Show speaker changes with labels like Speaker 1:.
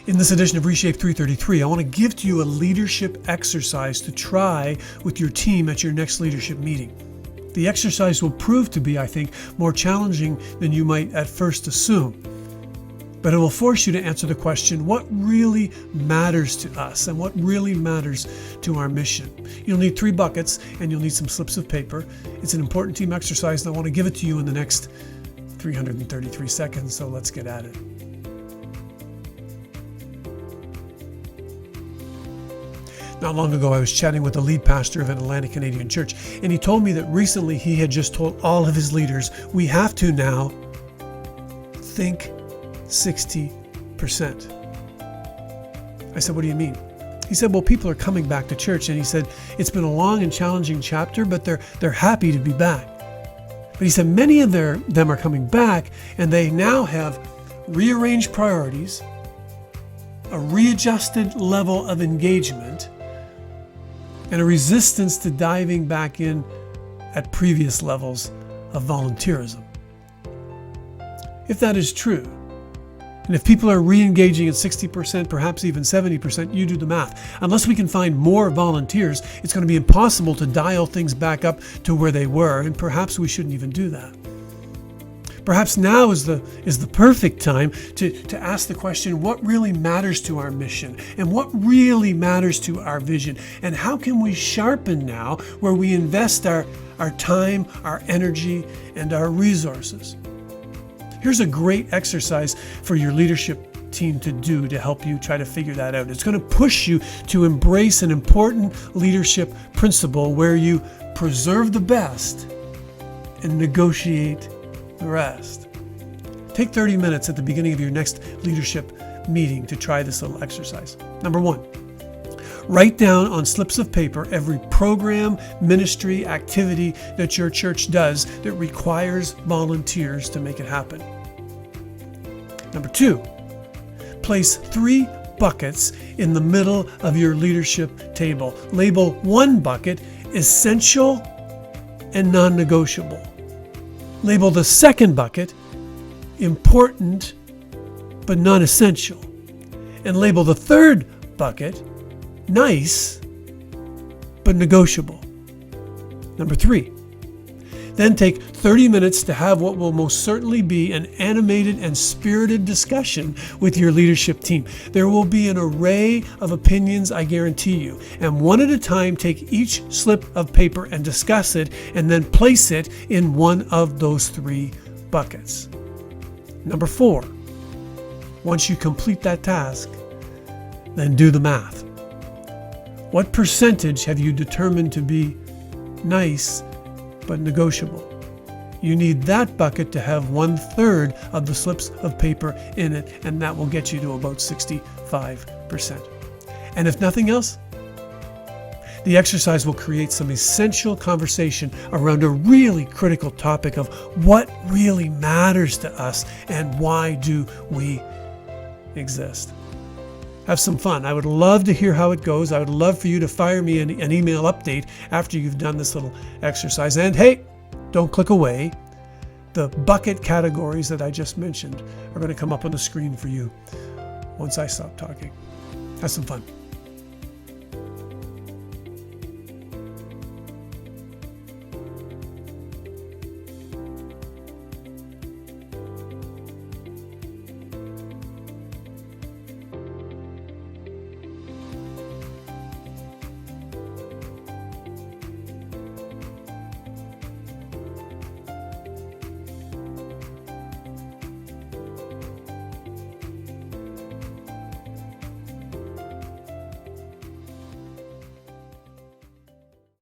Speaker 1: In this edition of reShape 333, I want to give to you a leadership exercise to try with your team at your next leadership meeting. The exercise will prove to be, I think, more challenging than you might at first assume. But it will force you to answer the question, what really matters to us and what really matters to our mission? You'll need 3 buckets and you'll need some slips of paper. It's an important team exercise and I want to give it to you in the next 333 seconds, so let's get at it. Not long ago, I was chatting with the lead pastor of an Atlantic Canadian church, and he told me that recently he had just told all of his leaders, we have to now think 60%. I said, what do you mean? He said, well, people are coming back to church, and he said, it's been a long and challenging chapter, but they're happy to be back. But he said, many of them are coming back, and they now have rearranged priorities, a readjusted level of engagement, and a resistance to diving back in at previous levels of volunteerism. If that is true, and if people are re-engaging at 60%, perhaps even 70%, you do the math. Unless we can find more volunteers, it's going to be impossible to dial things back up to where they were, and perhaps we shouldn't even do that. Perhaps now is the perfect time to ask the question, what really matters to our mission and what really matters to our vision, and how can we sharpen now where we invest our time, our energy, and our resources? Here's a great exercise for your leadership team to do to help you try to figure that out. It's going to push you to embrace an important leadership principle where you preserve the best and negotiate the rest. Take 30 minutes at the beginning of your next leadership meeting to try this little exercise. Number 1, write down on slips of paper every program, ministry, activity that your church does that requires volunteers to make it happen. Number 2, place 3 buckets in the middle of your leadership table. Label one bucket essential and non-negotiable. Label the second bucket important but non-essential. And label the third bucket nice but negotiable. Number 3, then take 30 minutes to have what will most certainly be an animated and spirited discussion with your leadership team. There will be an array of opinions, I guarantee you. And one at a time, take each slip of paper and discuss it, and then place it in one of those 3 buckets. Number 4, once you complete that task, then do the math. What percentage have you determined to be nice but negotiable? You need that bucket to have 1/3 of the slips of paper in it, and that will get you to about 65%. And if nothing else, the exercise will create some essential conversation around a really critical topic of what really matters to us and why do we exist. Have some fun. I would love to hear how it goes. I would love for you to fire me an email update after you've done this little exercise. And hey, don't click away. The bucket categories that I just mentioned are going to come up on the screen for you once I stop talking. Have some fun.